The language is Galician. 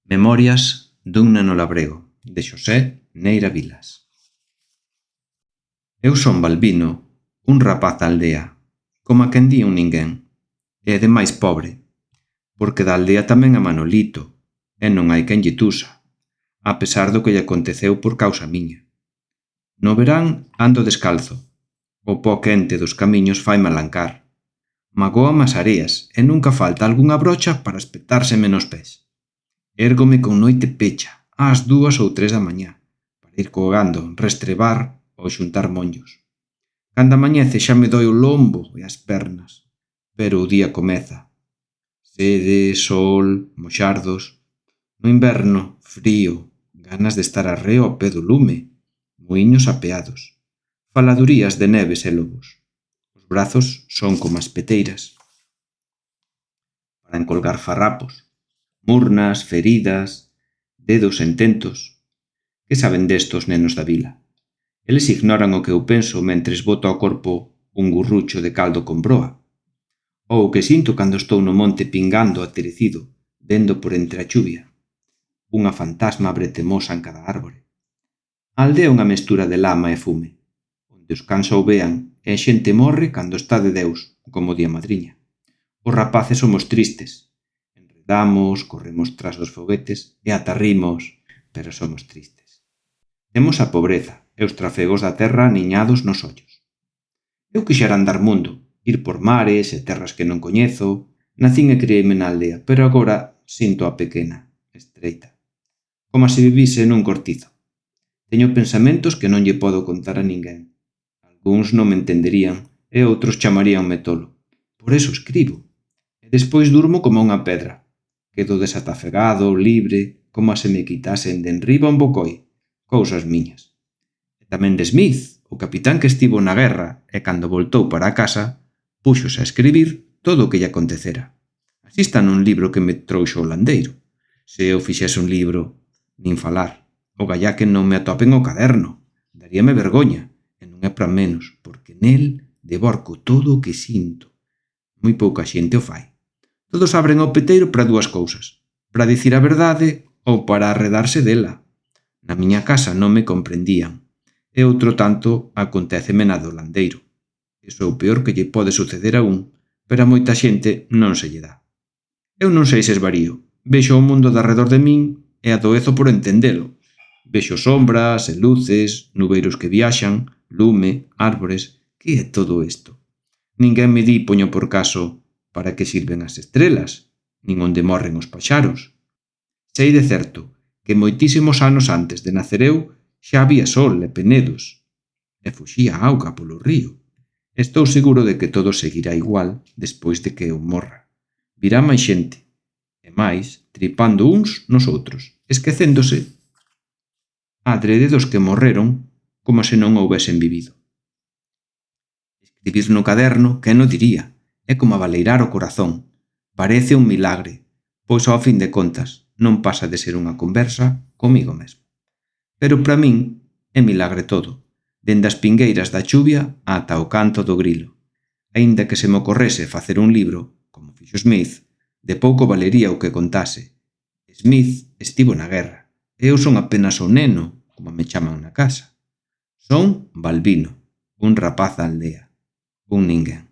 Memorias dun neno labrego, de Xosé Neira Vilas. Eu son Balbino, un rapaz da aldea, coma quen di un ninguén, e ademais pobre, porque da aldea tamén é Manolito, e non hai quen lle tusa, a pesar do que lle aconteceu por causa miña. No verán ando descalzo, o pó quente dos camiños fai malancar, magoa as areas e nunca falta algunha brocha para espetárseme nos pés. Érgome con noite pecha, ás 2 ou 3 da mañá, para ir colgando, restrebar ou xuntar monllos. Cando amañece xa me doi o lombo e as pernas, pero o día comeza. Sede, sol, moxardos. No inverno, frío, ganas de estar arreo ao pé do lume, muiños apeados, faladurías de neves e lobos. Os brazos son como as peteiras para encolgar farrapos, murnas, feridas, dedos en tentos. Que saben destos nenos da vila? Eles ignoran o que eu penso mentres boto ao corpo un gurrucho de caldo con broa. Ou o que sinto cando estou no monte pingando aterecido, vendo por entre a chuvia. Unha fantasma bretemosa en cada árbore. A aldea é unha mestura de lama e fume, onde os cans ouvean e a xente morre cando está de Deus, como di a madriña. Os rapaces somos tristes. Enredamos, corremos tras os foguetes e ata rimos, pero somos tristes. Temos a pobreza e os trafegos da terra aniñados nos ollos. Eu quixera andar mundo, ir por mares e terras que non coñezo. Nacín e criei-me na aldea, pero agora sinto a pequena, estreita, como se vivise nun cortizo. Teño pensamentos que non lle podo contar a ninguén. Algúns non me entenderían e outros chamaríanme tolo. Por eso escribo. E despois durmo como unha pedra. Quedo desatafegado, libre, como se me quitasen de enriba un bocoi. Cousas miñas. E tamén de Smith, o capitán que estivo na guerra e cando voltou para a casa, púxose a escribir todo o que lle acontecera. Así está nun libro que me trouxo o landeiro. Se eu fixese un libro, nin falar. O gallá que non me atopen o caderno. Daríame vergoña, e non é para menos, porque nel deborco todo o que sinto. Moi pouca xente o fai. Todos abren o peteiro para dúas cousas, para dicir a verdade ou para arredarse dela. Na miña casa non me comprendían, e outro tanto aconteceme na do landeiro. Iso é o peor que lle pode suceder a un, pero a moita xente non se lle dá. Eu non sei se esvarío, vexo o mundo de arredor de min e adoezo por entendelo. Vexo sombras e luces, nubeiros que viaxan, lume, árbores. Que é todo isto? Ninguén me di, poño por caso, para que sirven as estrelas, nin onde morren os paxaros. Sei de certo que moitísimos anos antes de nacer eu xa había sol e penedos, e fuxía a auga polo río. Estou seguro de que todo seguirá igual despois de que eu morra. Virá máis xente, e máis tripando uns nos outros, esquecéndose adrede dos que morreron como se non houbesen vivido. Escribir no caderno, quen o diría? É como abaleirar o corazón. Parece un milagre, pois ao fin de contas non pasa de ser unha conversa comigo mesmo. Pero para min é milagre todo, dende as pingueiras da chuvia ata o canto do grilo. Aínda que se me ocorrese facer un libro, como fixo Smith, de pouco valería o que contase. Smith estivo na guerra, e eu son apenas o neno, como me chaman na casa. Son Balbino, un rapaz da aldea, un ninguén.